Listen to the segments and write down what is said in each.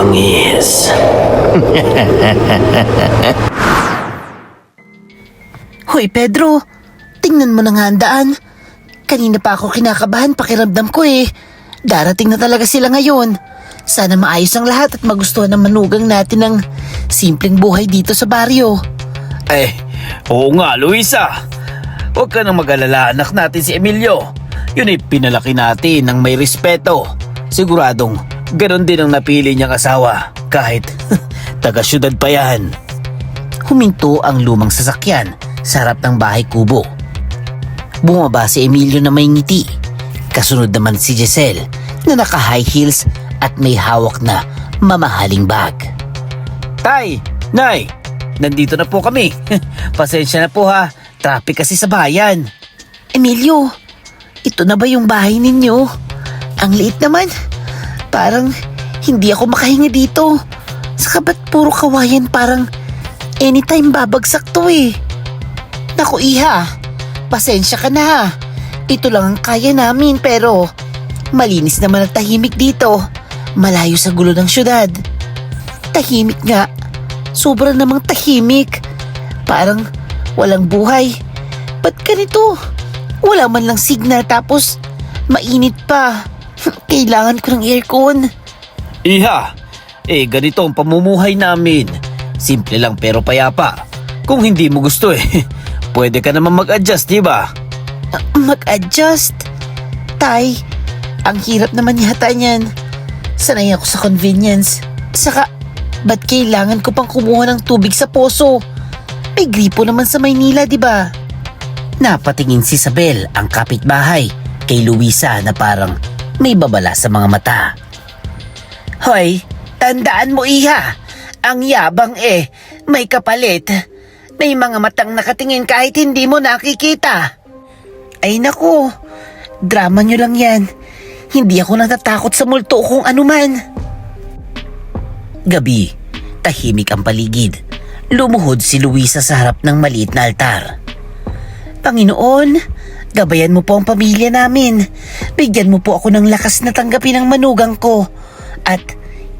bangis. Hoy Pedro, tingnan mo na nga ang daan. Kanina pa ako kinakabahan, pakiramdam ko eh. Darating na talaga sila ngayon. Sana maayos ang lahat at magustuhan ng manugang natin ng simpleng buhay dito sa baryo. Oo nga, Luisa. Huwag ka nang mag-alala, anak natin si Emilio. Yun ay pinalaki natin ng may respeto. Siguradong ganon din ang napili niyang asawa, kahit taga-syudad pa yan. Huminto ang lumang sasakyan sa harap ng bahay kubo. Bumaba si Emilio na may ngiti. Kasunod naman si Giselle na naka-high heels at may hawak na mamahaling bag. Tay, Nay, nandito na po kami. Pasensya na po ha, traffic kasi sa bayan. Emilio, ito na ba yung bahay ninyo? Ang liit naman. Parang hindi ako makahinga dito. Saka ba't puro kawayan, parang anytime babagsak to eh. Naku iha, pasensya ka na ha. Ito lang ang kaya namin pero malinis naman at tahimik dito. Malayo sa gulo ng syudad. Tahimik nga. Sobra namang tahimik. Parang walang buhay. Ba't ganito? Wala man lang signal tapos mainit pa. Kailangan ko ng aircon. Iha, ganito ang pamumuhay namin. Simple lang pero payapa. Kung hindi mo gusto pwede ka naman mag-adjust, di ba? Mag-adjust? Tay, ang hirap naman yata niyan. Sanay ako sa convenience. Saka, ba't kailangan ko pang kumuha ng tubig sa poso? May gripo naman sa Maynila, di ba? Napatingin si Isabel, ang kapitbahay, kay Luisa na parang may babala sa mga mata. Hoy, tandaan mo iha, ang yabang may kapalit. May mga matang nakatingin kahit hindi mo nakikita. Ay naku, drama nyo lang yan. Hindi ako natatakot sa multo kung anuman. Gabi, tahimik ang paligid. Lumuhod si Luisa sa harap ng maliit na altar. Panginoon, gabayan mo po ang pamilya namin. Bigyan mo po ako ng lakas na tanggapin ang manugang ko. At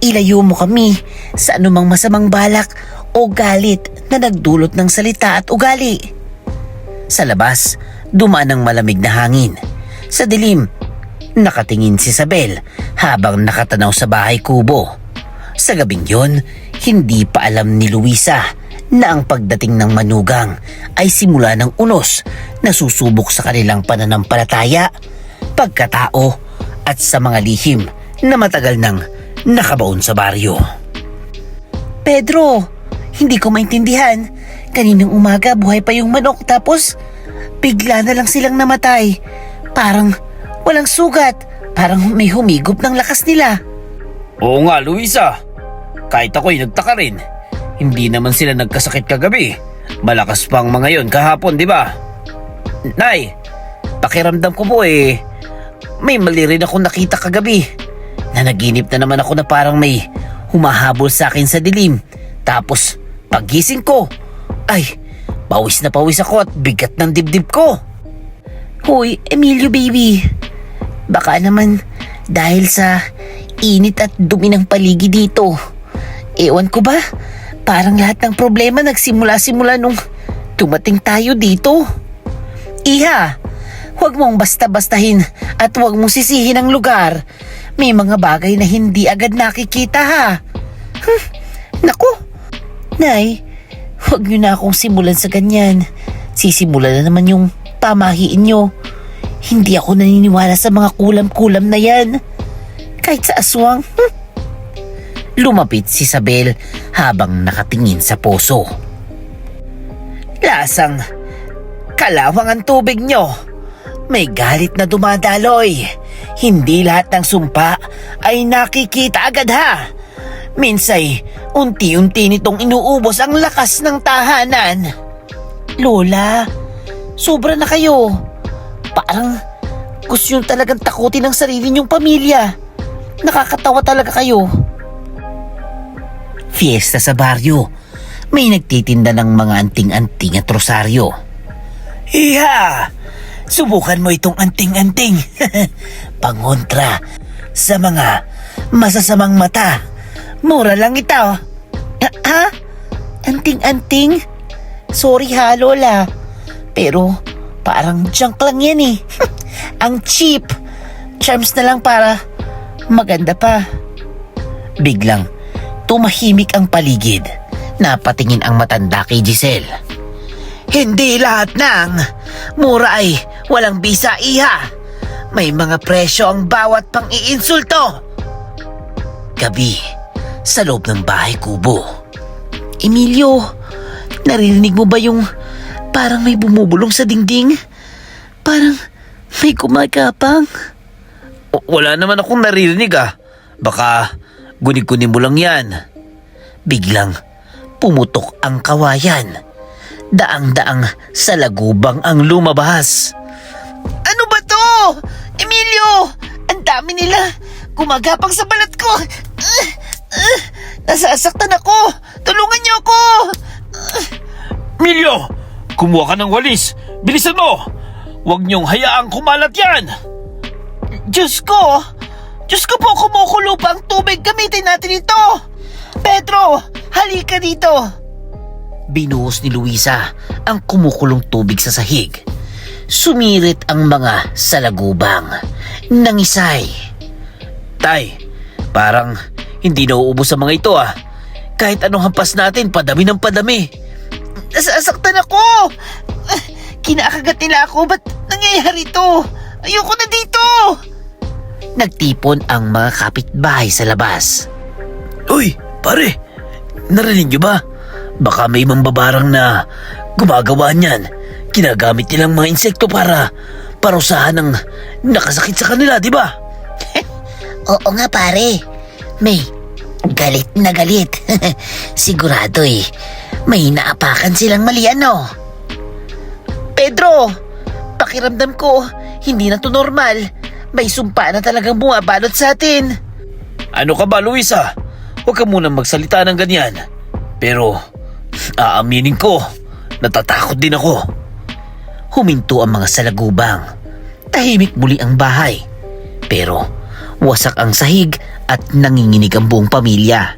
ilayo mo kami sa anumang masamang balak o galit na nagdulot ng salita at ugali. Sa labas, dumaan ang malamig na hangin. Sa dilim, nakatingin si Isabel habang nakatanaw sa bahay kubo. Sa gabing yon, hindi pa alam ni Luisa na ang pagdating ng manugang ay simula ng unos na susubok sa kanilang pananampalataya, pagkatao at sa mga lihim na matagal nang nakabaon sa baryo. Pedro, hindi ko maintindihan. Kaninang umaga buhay pa yung manok tapos bigla na lang silang namatay. Parang walang sugat. Parang may humigop ng lakas nila. Oo nga, Luisa. Kahit ako'y nagtaka rin. Hindi naman sila nagkasakit kagabi. Malakas pang mga yon kahapon, di ba? Nay, pakiramdam ko po may mali rin akong nakita kagabi. Nanaginip na naman ako na parang may humahabol sa akin sa dilim. Tapos, paggising ko, pawis na pawis ako at bigat ng dibdib ko. Hoy, Emilio baby. Baka naman dahil sa init at dumi ng paligid dito. Ewan ko ba? Parang lahat ng problema nagsimula-simula nung dumating tayo dito. Iha, huwag mong basta-bastahin at huwag mong sisihin ang lugar. May mga bagay na hindi agad nakikita ha. Naku, Nay, huwag niyo na akong simulan sa ganyan. Sisimulan na naman yung pamahiin niyo. Hindi ako naniniwala sa mga kulam-kulam na yan. Kahit sa aswang. Lumapit si Isabel habang nakatingin sa poso. Lasang kalawang ang tubig nyo. May galit na dumadaloy. Hindi lahat ng sumpa ay nakikita agad ha. Minsay, unti-unti nitong inuubos ang lakas ng tahanan. Lola, sobra na kayo. Parang gusto nyo talagang takutin ang sarili nyong pamilya. Nakakatawa talaga kayo. Fiesta sa baryo. May nagtitinda ng mga anting-anting at rosaryo. Iha! Subukan mo itong anting-anting. Pangontra sa mga masasamang mata. Mura lang ito. Ha? Anting-anting? Sorry ha, Lola. Pero parang junk lang yan eh. Ang cheap. Charms na lang para maganda pa. Biglang tumahimik ang paligid. Napatingin ang matanda kay Giselle. Hindi lahat ng mura ay walang bisa, iha. May mga presyo ang bawat pang-iinsulto. Gabi, sa loob ng bahay kubo. Emilio, narinig mo ba yung parang may bumubulong sa dingding? Parang may gumagapang. Wala naman akong naririnig Baka gunig-kunin mo lang yan. Biglang pumutok ang kawayan. Daang-daang sa lagubang ang lumabas. Ano ba to? Emilio! Ang dami nila! Gumagapang sa balat ko! Nasasaktan ako! Tulungan niyo ako! Emilio! Kumuha ka ng walis! Bilisan mo! Huwag niyong hayaang kumalat yan! Diyos ko! Diyos ko po, kumukulo pa ang tubig! Gamitin natin ito! Pedro! Halika dito! Binuhos ni Luisa ang kumukulong tubig sa sahig. Sumirit ang mga salagubang. Nangisay. Tay, parang hindi nauubos sa mga ito Kahit anong hampas natin, padami ng padami. Nasasaktan ako! Kinakagat nila ako. Ba't nangyayari ito? Ayoko na dito! Nagtipon ang mga kapitbahay sa labas. Uy, pare! Narinig niyo ba? Baka may mambabarang na gumagawa niyan. Ginagamit nilang mga insekto para parusahan ng nakasakit sa kanila, di ba? Oo nga pare. May galit na galit. Sigurado may naapakan silang mali ano. Pedro, pakiramdam ko hindi na to normal. May sumpa na talagang bumabalot sa atin. Ano ka ba, Luisa? Huwag ka munang magsalita ng ganyan. Pero aaminin ko, natatakot din ako. Huminto ang mga salagubang. Tahimik muli ang bahay. Pero wasak ang sahig at nanginginig ang buong pamilya.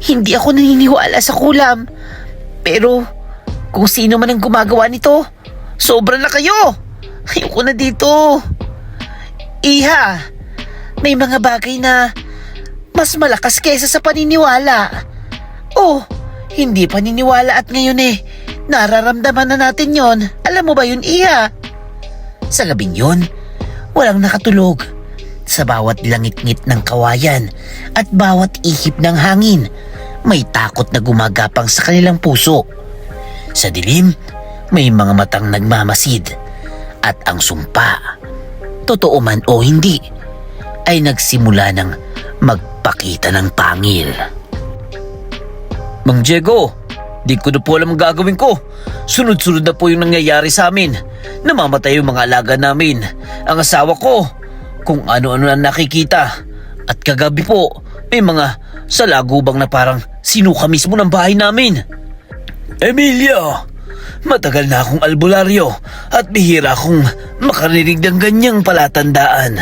Hindi ako naniniwala sa kulam. Pero kung sino man ang gumagawa nito, sobra na kayo. Ayoko na dito. Iha, may mga bagay na mas malakas kaysa sa paniniwala. Oh, hindi paniniwala at ngayon nararamdaman na natin yon. Alam mo ba yun, Iha? Sa gabing yun, walang nakatulog. Sa bawat langit-ngit ng kawayan at bawat ihip ng hangin, may takot na gumagapang sa kanilang puso. Sa dilim, may mga matang nagmamasid. At ang sumpa, totoo man o hindi, ay nagsimula ng magpakita ng pangil. Mang Diego, di ko na po alam ang gagawin ko. Sunod-sunod na po yung nangyayari sa amin. Namamatay yung mga alaga namin. Ang asawa ko, kung ano-ano na nakikita. At kagabi po, may mga salagubang na parang sinuka mismo ng bahay namin. Emilia, matagal na akong albularyo at bihira akong makarinig ng ganyang palatandaan.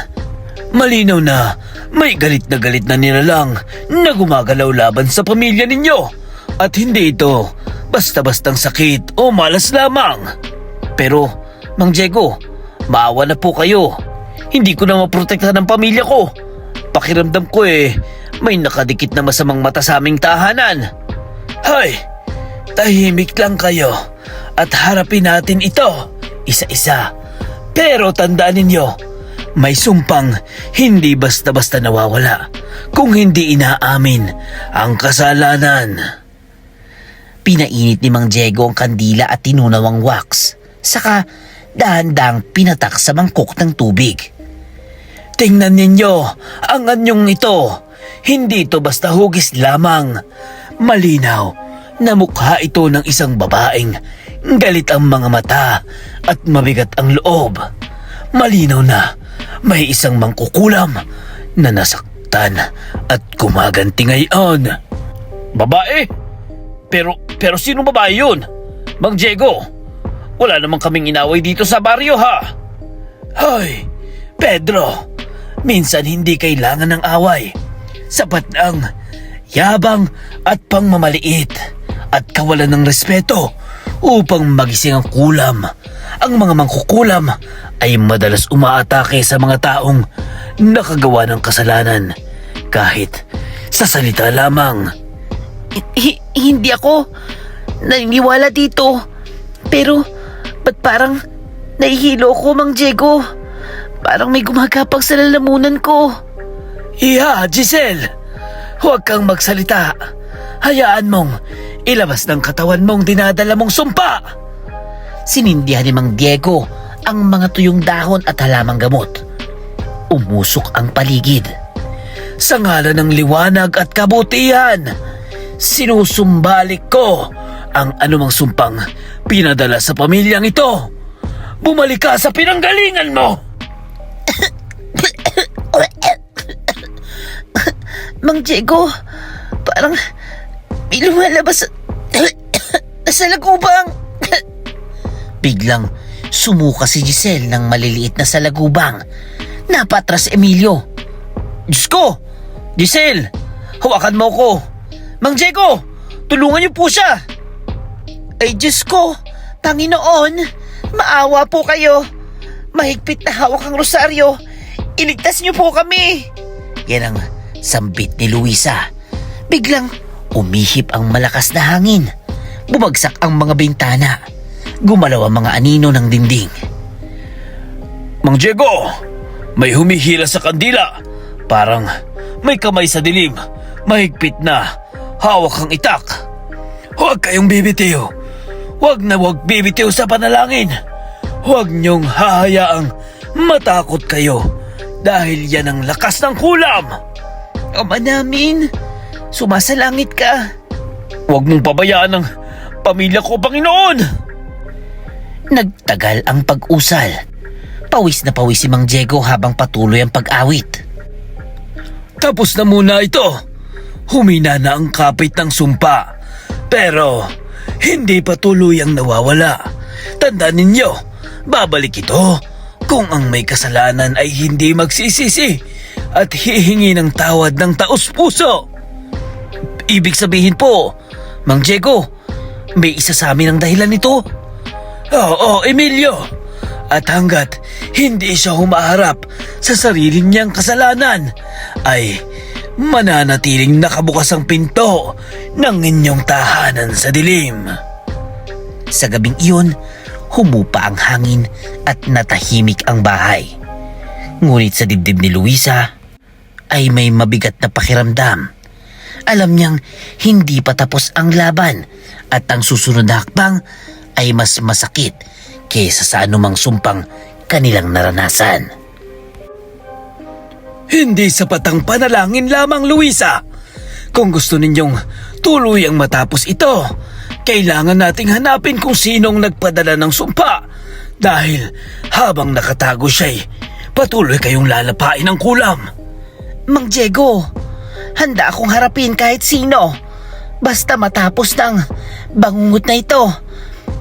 Malinaw na may galit na nilalang na gumagalaw laban sa pamilya ninyo. At hindi ito basta-bastang sakit o malas lamang. Pero, Mang Diego, maawa na po kayo. Hindi ko na maprotektahan ang pamilya ko. Pakiramdam ko may nakadikit na masamang mata sa aming tahanan. Hay, tahimik lang kayo at harapin natin ito isa-isa. Pero tandaan ninyo, may sumpang hindi basta-basta nawawala kung hindi inaamin ang kasalanan. Pinainit ni Mang Diego ang kandila at tinunaw ang wax. Saka dahan-dahang pinatak sa mangkok ng tubig. Tingnan ninyo ang anyong ito. Hindi ito basta hugis lamang. Malinaw na mukha ito ng isang babaeng galit ang mga mata at mabigat ang loob. Malinaw na may isang mangkukulam na nasaktan at gumaganti ngayon. Babae? Pero sino babae yun? Mang Diego, wala namang kaming inaway dito sa baryo Hoy, Pedro, minsan hindi kailangan ng away. Sapat ang yabang at pangmamaliit at kawalan ng respeto upang magising ang kulam. Ang mga mangkukulam ay madalas umaatake sa mga taong nakagawa ng kasalanan kahit sa salita lamang. Hindi ako naniniwala dito. Pero ba't parang nahihilo ko, Mang Diego? Parang may gumagapang sa lalamunan ko. Iha, Giselle! Huwag kang magsalita. Hayaan mong ilabas ng katawan mong dinadala mong sumpa. Sinindihan ni Mang Diego ang mga tuyong dahon at halamang gamot. Umusok ang paligid. Sa ngalan ng liwanag at kabutihan, sinusumbalik ko ang anumang sumpang pinadala sa pamilyang ito. Bumalik ka sa pinanggalingan mo! Mang Diego, parang may lumalabas sa lagubang. Biglang sumuka si Giselle ng maliliit na salagubang. Napatras Emilio. Diyos ko! Giselle! Hawakan mo ko! Mang Diego! Tulungan niyo po siya! Ay Diyos ko, Panginoon, maawa po kayo. Mahigpit na hawak ang rosaryo. Iligtas niyo po kami. Yan ang sambit ni Luisa. Biglang umihip ang malakas na hangin. Bumagsak ang mga bintana. Gumalaw ang mga anino ng dingding. Mang Diego! May humihila sa kandila. Parang may kamay sa dilim. Mahigpit na. Hawak ang itak. Huwag kayong bibitiw. Huwag na huwag bibitiw sa panalangin. Huwag niyong hahayaang matakot kayo dahil yan ang lakas ng kulam. Ama namin, sumasalangit ka. Huwag mong pabayaan ang pamilya ko, Panginoon. Nagtagal ang pag-usal. Pawis na pawis si Mang Diego habang patuloy ang pag-awit. Tapos na muna ito. Humina na ang kapit ng sumpa. Pero hindi pa tuluyang nawawala. Tandaan ninyo, babalik ito kung ang may kasalanan ay hindi magsisisi at hihingi ng tawad ng taos-puso. Ibig sabihin po, Mang Diego, may isa sa amin ang dahilan nito. Oo, Emilio. At hanggat hindi siya humaharap sa sarili niyang kasalanan, ay mananatiling nakabukas ang pinto ng inyong tahanan sa dilim. Sa gabing iyon, humupa ang hangin at natahimik ang bahay. Ngunit sa dibdib ni Luisa ay may mabigat na pakiramdam. Alam niyang hindi pa tapos ang laban at ang susunod na hakbang ay mas masakit kaysa sa anumang sumpang kanilang naranasan. Hindi sapat ang panalangin lamang, Luisa. Kung gusto ninyong tuluyang matapos ito, kailangan nating hanapin kung sinong nagpadala ng sumpa. Dahil habang nakatago siya'y patuloy kayong lalapain ng kulam. Mang Diego, handa akong harapin kahit sino. Basta matapos ng bangungot na ito.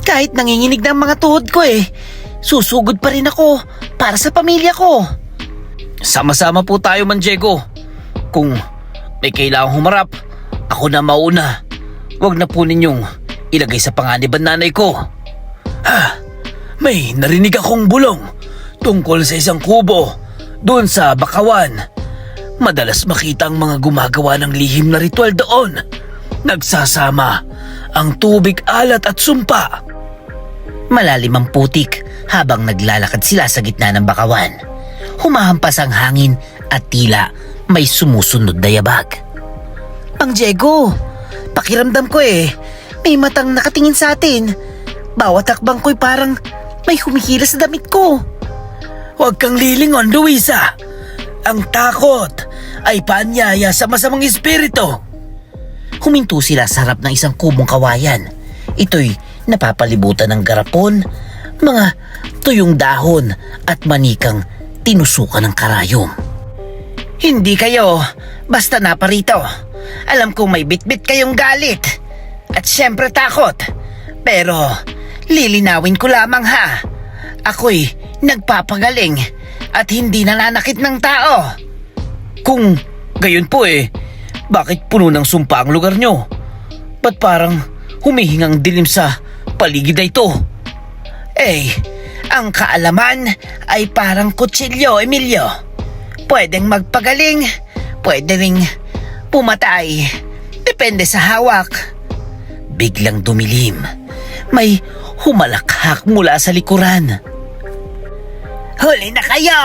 Kahit nanginginig ng mga tuhod ko susugod pa rin ako para sa pamilya ko. Sama-sama po tayo, Mang Diego. Kung may kailangang humarap, ako na mauna. Huwag na po ninyong ilagay sa panganib ang nanay ko. May narinig akong bulong tungkol sa isang kubo doon sa Bakawan. Madalas makita ang mga gumagawa ng lihim na ritual doon. Nagsasama ang tubig, alat at sumpa. Malalim ang putik habang naglalakad sila sa gitna ng bakawan. Humahampas ang hangin at tila may sumusunod na yabag. Mang Diego, pakiramdam ko may matang nakatingin sa atin. Bawat hakbang ko'y parang may humihila sa damit ko. Huwag kang lilingon, Luisa. Ang takot ay paanyaya sa masamang espiritu. Huminto sila sa harap ng isang kubong kawayan. Ito'y napapalibutan ng garapon, mga tuyong dahon at manikang tinusukan ng karayom. Hindi kayo basta naparito. Alam kong may bitbit kayong galit at syempre takot. Pero lilinawin ko lamang ako'y nagpapagaling at hindi nananakit ng tao. Kung gayon po Bakit puno ng sumpa ang lugar nyo? Ba't parang humihingang dilim sa paligid na ito? Ang kaalaman ay parang kutsilyo, Emilio. Pwedeng magpagaling, pwede ring pumatay. Depende sa hawak. Biglang dumilim. May humalakhak mula sa likuran. Huli na kayo!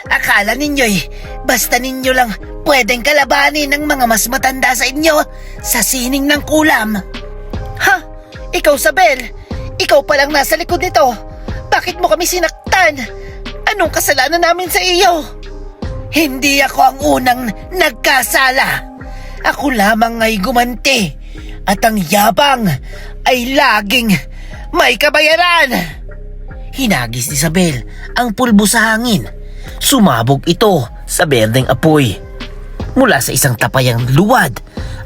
Akala ninyo'y basta ninyo lang pwedeng kalabanin ng mga mas matanda sa inyo sa sining ng kulam. Ha? Ikaw, Sabel? Ikaw palang nasa likod nito. Bakit mo kami sinaktan? Anong kasalanan namin sa iyo? Hindi ako ang unang nagkasala. Ako lamang ay gumanti. At ang yabang ay laging may kabayaran. Hinagis ni Sabel ang pulbo sa hangin. Sumabog ito sa berdeng apoy. Mula sa isang tapayang luwad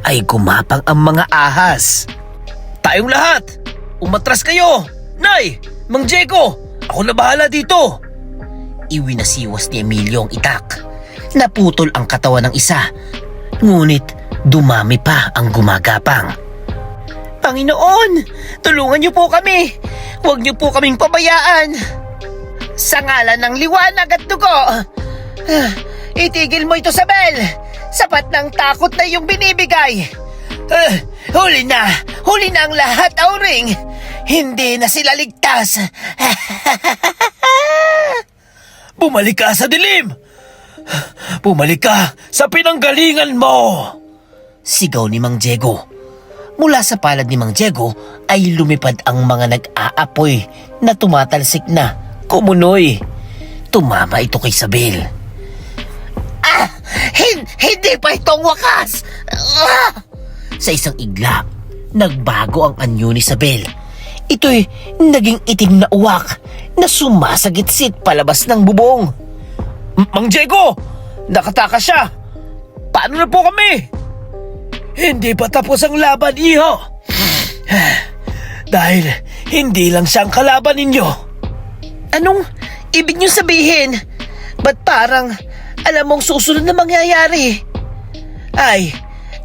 ay gumapang ang mga ahas. Tayong lahat! Umatras kayo! Nay! Mang Diego! Ako na bahala dito! Iwinasiwas ni Emilio ang itak. Naputol ang katawan ng isa. Ngunit dumami pa ang gumagapang. Panginoon! Tulungan niyo po kami! Huwag niyo po kaming pabayaan! Sa ngalan ng liwanag at dugo! Itigil mo ito, Sabel! Sapat ng takot na iyong binibigay! Huli na! Huli na ang lahat, Auring! Hindi na sila ligtas! Bumalik ka sa dilim! Bumalik ka sa pinanggalingan mo! Sigaw ni Mang Diego. Mula sa palad ni Mang Diego ay lumipad ang mga nag-aapoy na tumatalsik na kumunoy. Tumama ito kay Sabel. Hindi pa itong wakas! Sa isang iglap, nagbago ang anyo ni Sabel. Ito'y naging itim na uwak na sumasagitsit palabas ng bubong. Mang Diego! Nakatakas siya! Paano na po kami? Hindi pa tapos ang laban, iho! Dahil hindi lang siyang kalaban ninyo. Anong ibig niyong sabihin? Ba't parang alam mong susunod na mangyayari?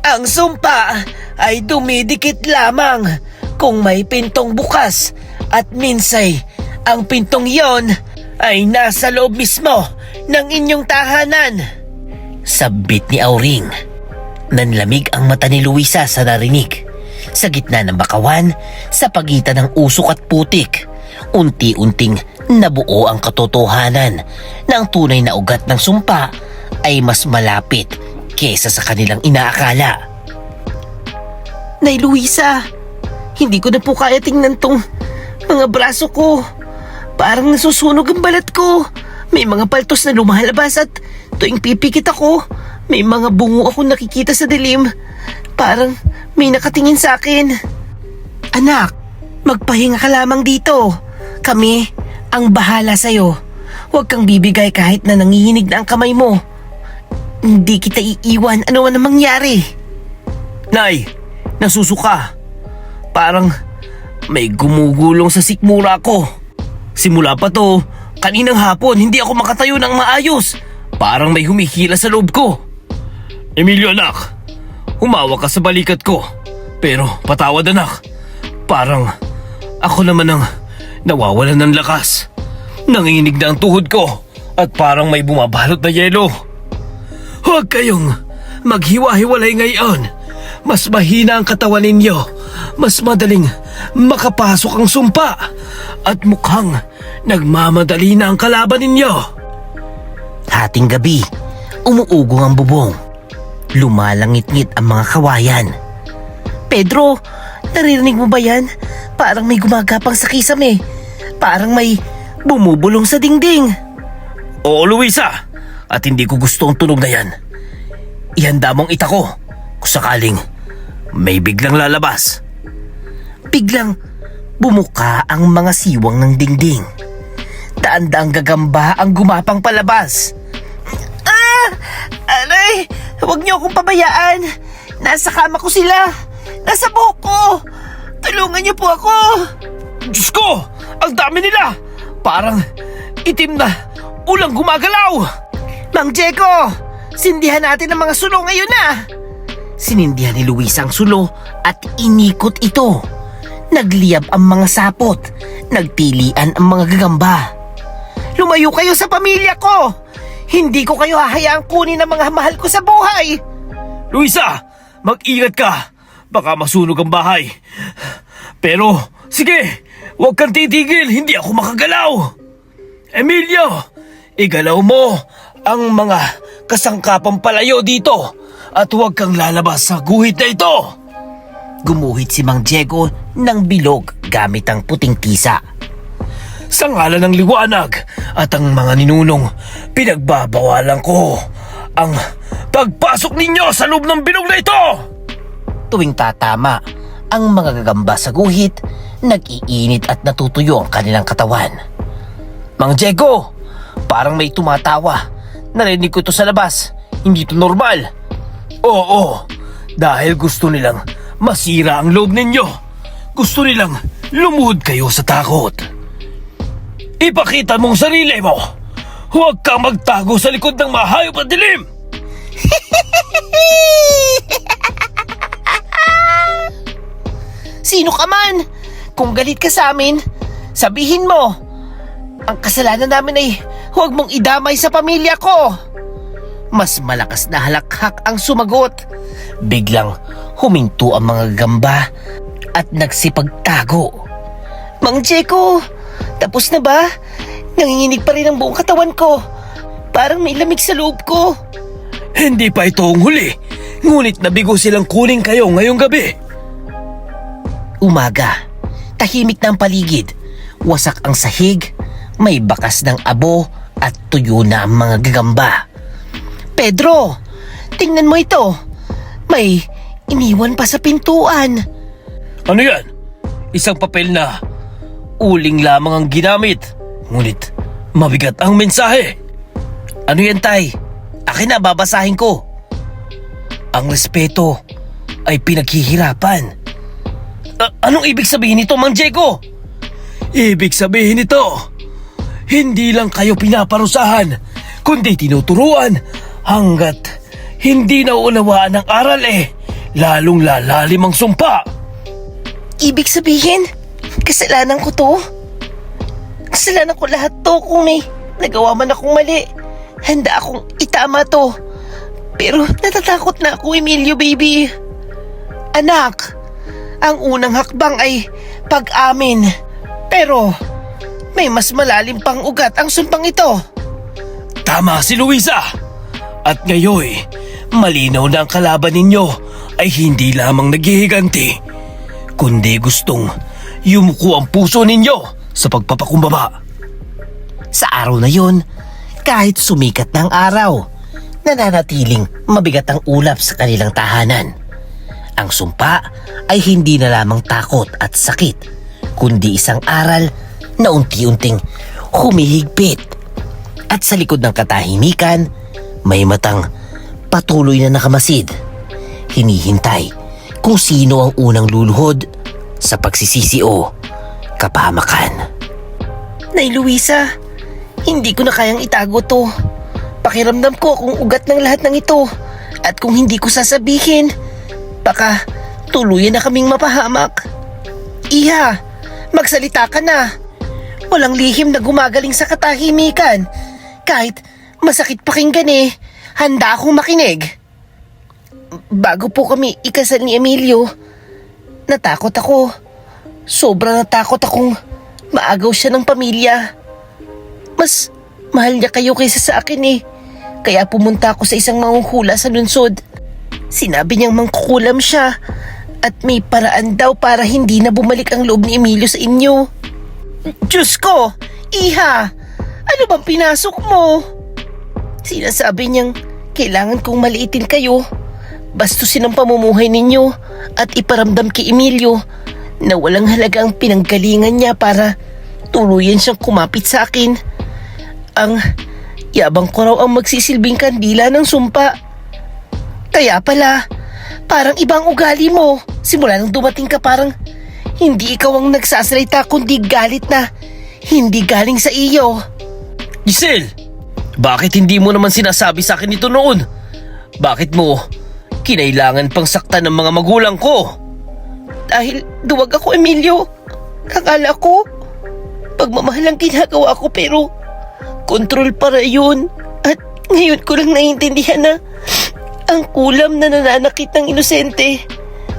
Ang sumpa ay dumidikit lamang kung may pintong bukas at minsay ang pintong iyon ay nasa loob mismo ng inyong tahanan. Sabit ni Auring. Nanlamig ang mata ni Luisa sa narinig. Sa gitna ng bakawan, sa pagitan ng usok at putik, unti-unting nabuo ang katotohanan na ang tunay na ugat ng sumpa ay mas malapit kesa sa kanilang inaakala. Nay Luisa, hindi ko na po kaya tingnan tong mga braso ko. Parang nasusunog ang balat ko. May mga paltos na lumalabas at tuwing pipikit ako, may mga bungo akong nakikita sa dilim. Parang may nakatingin sa akin. Anak, magpahinga ka lamang dito. Kami ang bahala sa'yo. Huwag kang bibigay kahit na nangihinig na ang kamay mo. Hindi kita iiwan ano man ang mangyari. Nay, nasusuka. Parang may gumugulong sa sikmura ko. Simula pa to, kaninang hapon hindi ako makatayo ng maayos. Parang may humihila sa loob ko. Emilio anak, humawak ka sa balikat ko. Pero patawad anak, parang ako naman ang nawawalan ng lakas. Nanginginig na ang tuhod ko at parang may bumabalot na yelo. Huwag kayong maghiwa-hiwalay ngayon. Mas mahina ang katawan ninyo. Mas madaling makapasok ang sumpa. At mukhang nagmamadali na ang kalaban ninyo. Hating gabi, umuugong ang bubong. Lumalangit-ngit ang mga kawayan. Pedro, naririnig mo ba yan? Parang may gumagapang sa kisame. Parang may bumubulong sa dingding. Oo, Luisa. At hindi ko gusto ang tunog na yan. Ihanda mong ita ko kung sakaling may biglang lalabas. Biglang bumuka ang mga siwang ng dingding. Daan-daang gagamba ang gumapang palabas. Aray! Huwag niyo akong pabayaan. Nasa kama ko sila. Nasa buhok ko. Tulungan niyo po ako. Diyos ko! Ang dami nila! Parang itim na ulang gumagalaw! Mang Diego! Sindihan natin ang mga sulong ngayon na! Sinindihan ni Luisa ang sulo at inikot ito. Nagliyab ang mga sapot. Nagpilian ang mga gagamba. Lumayo kayo sa pamilya ko! Hindi ko kayo hahayaang kunin ang mga mahal ko sa buhay! Luisa, mag-ingat ka. Baka masunog ang bahay. Pero, sige, huwag kang titigil. Hindi ako makagalaw. Emilio, igalaw mo ang mga kasangkapang palayo dito at huwag kang lalabas sa guhit na ito. Gumuhit si Mang Diego ng bilog gamit ang puting tisa. Sa ngalan ng liwanag at ang mga ninunong, pinagbabawalan ko ang pagpasok ninyo sa loob ng bilog na ito! Tuwing tatama, ang mga gagamba sa guhit, nag-iinit at natutuyo ang kanilang katawan. Mang Diego, parang may tumatawa. Narinig ko ito sa labas. Hindi ito normal. Oo, dahil gusto nilang masira ang loob ninyo. Gusto nilang lumuhod kayo sa takot. Ipakita mong sarili mo. Huwag kang magtago sa likod ng mahayop at dilim. Sino ka man? Kung galit ka sa amin, sabihin mo. Ang kasalanan namin ay huwag mong idamay sa pamilya ko. Mas malakas na halakhak ang sumagot. Biglang huminto ang mga gamba at nagsipagtago. Mang Diego, tapos na ba? Nanginginig pa rin ang buong katawan ko. Parang may lamig sa loob ko. Hindi pa ito ang huli. Ngunit nabigo silang kunin kayo ngayong gabi. Umaga, tahimik na ang paligid. Wasak ang sahig, may bakas ng abo at tuyo na ang mga gagamba. Pedro, tingnan mo ito. May iniwan pa sa pintuan. Ano yan? Isang papel na uling lamang ang ginamit. Ngunit mabigat ang mensahe. Ano yan, Tay? Akin na, babasahin ko. Ang respeto ay pinaghihirapan. Anong ibig sabihin nito, Mang Diego? Ibig sabihin nito, hindi lang kayo pinaparusahan, kundi tinuturuan hanggat hindi nauunawaan ang aral lalong lalalim ang sumpa. Ibig sabihin, kasalanan ko to? Kasalanan ko lahat to kung may nagawa man akong mali. Handa akong itama to. Pero natatakot na ako, Emilio baby. Anak, ang unang hakbang ay pag-amin. Pero may mas malalim pang ugat ang sumpang ito. Tama si Luisa. At ngayon, malinaw na ang kalaban ninyo ay hindi lamang naghihiganti, kundi gustong yumuko ang puso ninyo sa pagpapakumbaba. Sa araw na yon, kahit sumikat ng araw, nananatiling mabigat ang ulap sa kanilang tahanan. Ang sumpa ay hindi na lamang takot at sakit, kundi isang aral na unti-unting humihigpit. At sa likod ng katahimikan, may matang patuloy na nakamasid. Hinihintay kung sino ang unang luluhod sa pagsisisi o kapahamakan. Nay Luisa, hindi ko na kayang itago to. Pakiramdam ko kung ugat ng lahat ng ito. At kung hindi ko sasabihin, baka tuluyan na kaming mapahamak. Iha, magsalita ka na. Walang lihim na gumagaling sa katahimikan. Kahit masakit pakinggan handa akong makinig. Bago po kami ikasal ni Emilio, natakot ako. Sobrang natakot akong maagaw siya ng pamilya. Mas mahal niya kayo kaysa sa akin Kaya pumunta ako sa isang manghuhula sa lungsod. Sinabi niyang mangkukulam siya at may paraan daw para hindi na bumalik ang loob ni Emilio sa inyo. Diyos ko! Iha! Ano bang pinasok mo? Sinasabi niyang kailangan kong maliitin kayo. Bastusin ang pamumuhay ninyo at iparamdam kay Emilio na walang halaga ang pinanggalingan niya para tuluyan siyang kumapit sa akin. Ang yabang ko raw ang magsisilbing kandila ng sumpa. Kaya pala, parang ibang ugali mo. Simula nang dumating ka parang hindi ikaw ang nagsasalita kundi galit na hindi galing sa iyo. Giselle, bakit hindi mo naman sinasabi sa akin ito noon? Bakit mo kinailangan pang saktan ng mga magulang ko. Dahil duwag ako, Emilio. Akala ko, pagmamahal ang ginagawa ko pero kontrol para yun. At ngayon ko lang naiintindihan na ang kulam na nananakit ng inosente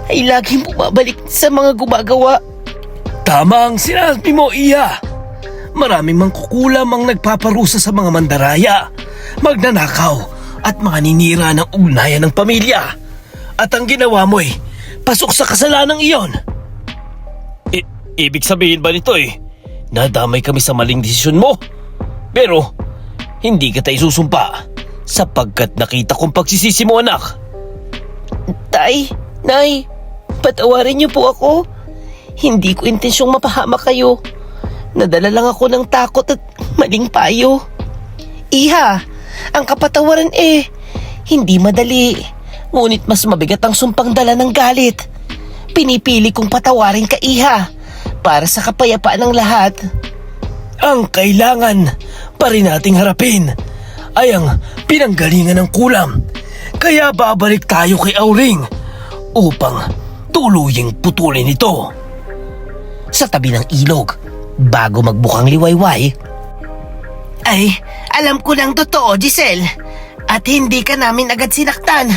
ay laging bumabalik sa mga gumagawa. Tama ang sinabi mo, Iya. Maraming mangkukulam ang nagpaparusa sa mga mandaraya, magnanakaw at mga ninira ng ugnayan ng pamilya. At ang ginawa mo'y pasok sa kasalanang iyon. Ibig sabihin ba nito nadamay kami sa maling desisyon mo? Pero hindi kita isusumpa sapagkat nakita kong pagsisisi mo, anak. Tay, Nay, patawarin niyo po ako. Hindi ko intensyong mapahamak kayo. Nadala lang ako ng takot at maling payo. Iha, ang kapatawaran hindi madali. Ngunit mas mabigat ang sumpang dala ng galit. Pinipili kong patawarin ka, Iha, para sa kapayapaan ng lahat. Ang kailangan pa rin nating harapin ay ang pinanggalingan ng kulam. Kaya babalik tayo kay Auring upang tuluying putulin ito. Sa tabi ng ilog, bago magbukang liwayway, ay, alam ko ng totoo, Giselle. At hindi ka namin agad sinaktan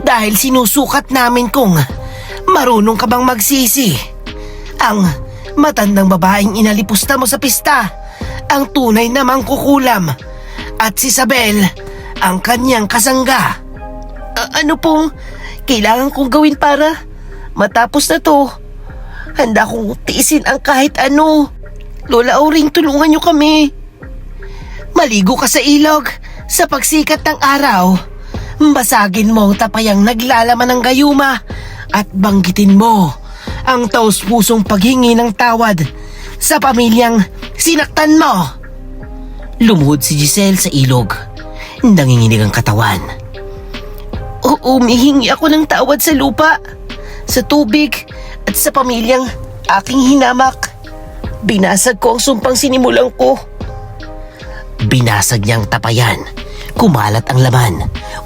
dahil sinusukat namin kung marunong ka bang magsisi. Ang matandang babaeng inalipusta mo sa pista, ang tunay namang kukulam. At si Isabel, ang kanyang kasangga. Ano pong kailangan kong gawin para matapos na to? Handa kong tiisin ang kahit ano. Lola Auring, tulungan niyo kami. Maligo ka sa ilog sa pagsikat ng araw. Basagin mo ang tapayang naglalaman ng gayuma at banggitin mo ang taus-pusong paghingi ng tawad sa pamilyang sinaktan mo. Lumuhod si Giselle sa ilog. Nanginginig ang katawan. Umihingi ako ng tawad sa lupa, sa tubig at sa pamilyang aking hinamak. Binasag ko ang sumpang sinimulan ko. Binasag niyang tapayan. Kumalat ang laman.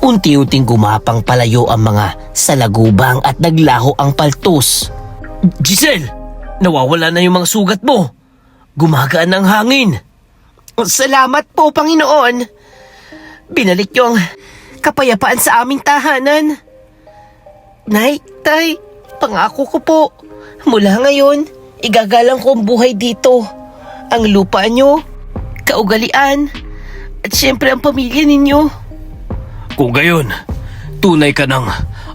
Unti-unting gumapang palayo ang mga salagubang at naglaho ang paltos. Giselle, nawawala na yung mga sugat mo. Gumagaan ang hangin. Salamat po, Panginoon. Binalik yung kapayapaan sa aming tahanan. Nay, Tay, pangako ko po, mula ngayon, igagalang ko ang buhay dito. Ang lupa nyo, kaugalian, at syempre ang pamilya ninyo. Kung gayon, tunay ka ng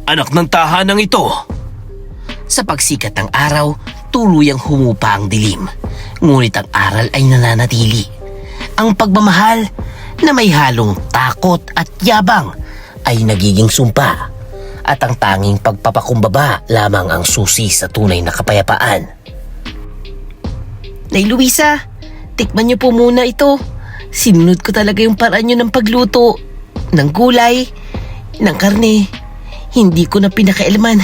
anak ng tahanang ito. Sa pagsikat ng araw, tuluyang humupa ang dilim. Ngunit ang aral ay nananatili. Ang pagmamahal na may halong takot at yabang ay nagiging sumpa. At ang tanging pagpapakumbaba lamang ang susi sa tunay na kapayapaan. Nay Luisa, tikman niyo po muna ito. Sinunod ko talaga yung paraan niyo ng pagluto. Ng gulay, ng karne. Hindi ko na pinakailaman.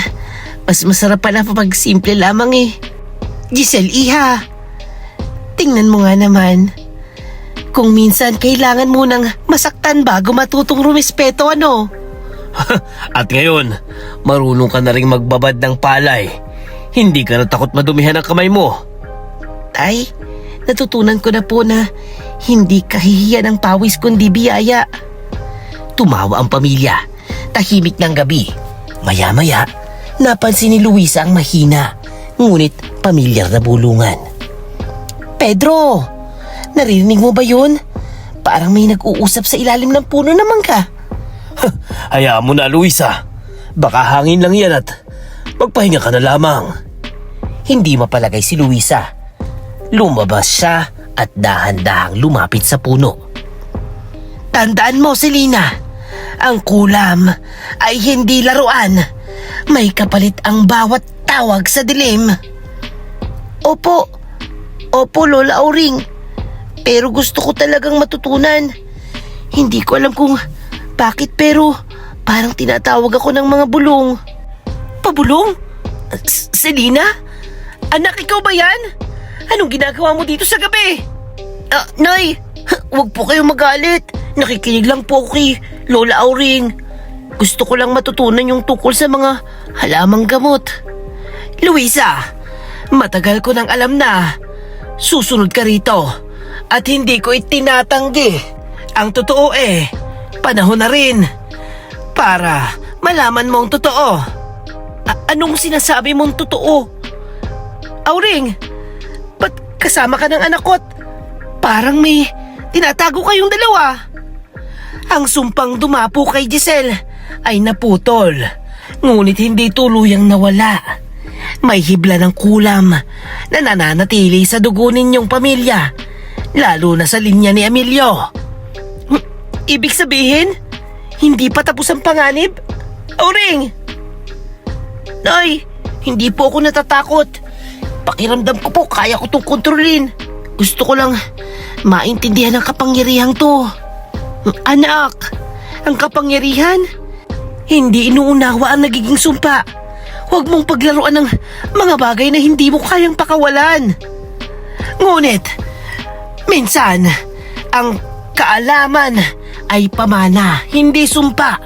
Mas masarap pala pag simple lamang Giselle, Iha, tingnan mo nga naman. Kung minsan kailangan mo nang masaktan bago matutong rumispeto, ano? At ngayon, marunong ka na rin magbabad ng palay. Hindi ka na takot madumihan ang kamay mo. Tay, natutunan ko na po na hindi kahihiyan ng pawis kundi biyaya. Tumawa ang pamilya. Tahimik ng gabi. Maya-maya, napansin ni Luisa ang mahina, ngunit pamilyar na bulungan. Pedro, narinig mo ba yun? Parang may nag-uusap sa ilalim ng puno naman ka. Hayaan mo na, Luisa. Baka hangin lang yan at magpahinga ka na lamang. Hindi mapalagay si Luisa. Lumabas siya at dahan-dahang lumapit sa puno. Tandaan mo, Selena, ang kulam ay hindi laruan. May kapalit ang bawat tawag sa dilim. Opo, Lola Auring. Pero gusto ko talagang matutunan. Hindi ko alam kung bakit pero parang tinatawag ako ng mga bulong. Pabulong? Selena? Anak, ikaw ba yan? Anong ginagawa mo dito sa gabi? Nay, huwag po kayong magalit. Nakikinig lang po ako kay Lola Auring. Gusto ko lang matutunan yung tungkol sa mga halamang gamot. Luisa, matagal ko nang alam na susunod ka rito at hindi ko itinatanggi. Ang totoo panahon na rin para malaman mo ang totoo. Anong sinasabi mong totoo? Auring, ba't kasama ka ng anak ko at parang may tinatago kayong dalawa? Ang sumpang dumapo kay Giselle ay naputol, ngunit hindi tuluyang nawala. May hibla ng kulam na nananatili sa dugo ninyong pamilya, lalo na sa linya ni Emilio. Ibig sabihin, hindi pa tapos ang panganib? Auring! Nay, hindi po ako natatakot. Pakiramdam ko po kaya ko itong kontrolin. Gusto ko lang maintindihan ang kapangyarihang to. Anak, ang kapangyarihan? Hindi inuunawa ang nagiging sumpa. Huwag mong paglaruan ng mga bagay na hindi mo kayang pakawalan. Ngunit, minsan, ang kaalaman ay pamana, hindi sumpa.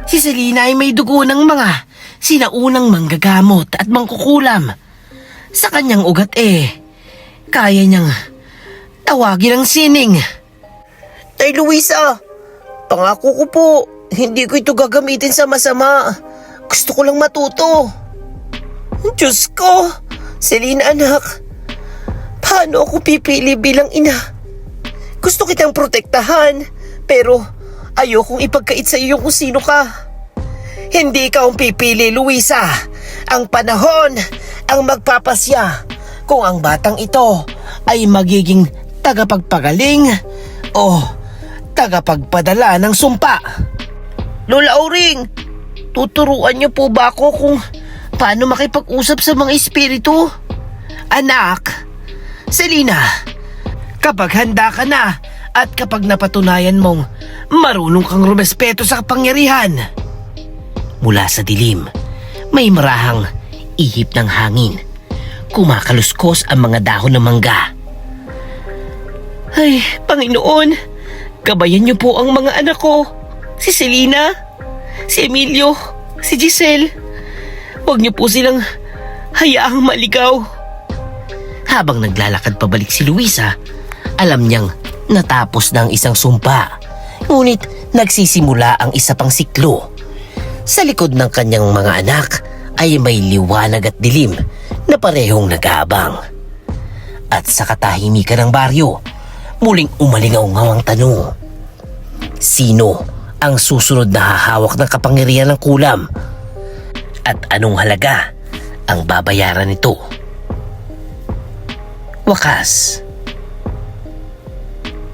Si Selena ay may dugo ng mga sinaunang manggagamot at mangkukulam. Sa kanyang ugat kaya niyang tawagin ang sining. Tay Luisa, pangako ko po, hindi ko ito gagamitin sa masama. Gusto ko lang matuto. Diyos ko, Selena anak, paano ako pipili bilang ina? Gusto kitang protektahan, pero ayokong ipagkait sa iyo kung sino ka. Hindi ka ang pipili, Luisa. Ang panahon ang magpapasya kung ang batang ito ay magiging tagapagpagaling o tagapagpadala ng sumpa. Lola Auring, tuturuan niyo po ba ako kung paano makipag-usap sa mga espiritu? Anak, Selena, kapag handa ka na at kapag napatunayan mong marunong kang rumespeto sa kapangyarihan. Mula sa dilim, may marahang ihip ng hangin. Kumakaluskos ang mga dahon ng mangga. Ay, Panginoon, gabayan niyo po ang mga anak ko. Si Selena, si Emilio, si Giselle. Huwag niyo po silang hayaang maligaw. Habang naglalakad pabalik si Luisa, alam niyang natapos na ang isang sumpa. Ngunit nagsisimula ang isa pang siklo. Sa likod ng kanyang mga anak ay may liwanag at dilim na parehong nag-aabang. At sa katahimikan ng baryo, muling umalingaw-ngaw ang tanong. Sino ang susunod na hahawak ng kapangyarihan ng kulam? At anong halaga ang babayaran nito? Wakas.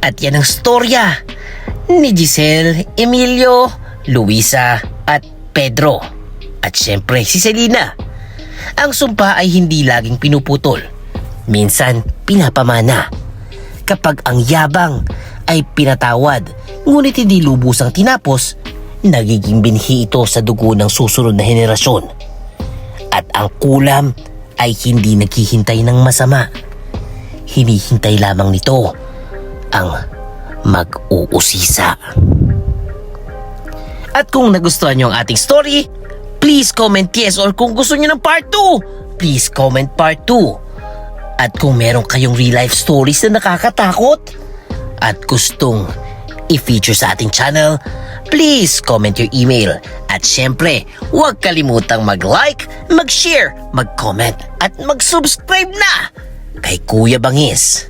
At yan ang storya ni Giselle, Emilio, Luisa at Pedro. At syempre si Selena. Ang sumpa ay hindi laging pinuputol. Minsan pinapamana. Kapag ang yabang ay pinatawad, ngunit hindi lubusang tinapos, nagiging binhi ito sa dugo ng susunod na henerasyon. At ang kulam ay hindi naghihintay ng masama. Hinihintay lamang nito ang mag-uusisa. At kung nagustuhan nyo ang ating story, please comment yes, or kung gusto nyo ng part 2, please comment part 2. At kung meron kayong real life stories na nakakatakot at gustong i-feature sa ating channel, please comment your email. At syempre, huwag kalimutang mag-like, mag-share, mag-comment at mag-subscribe na kay Kuya Bangis.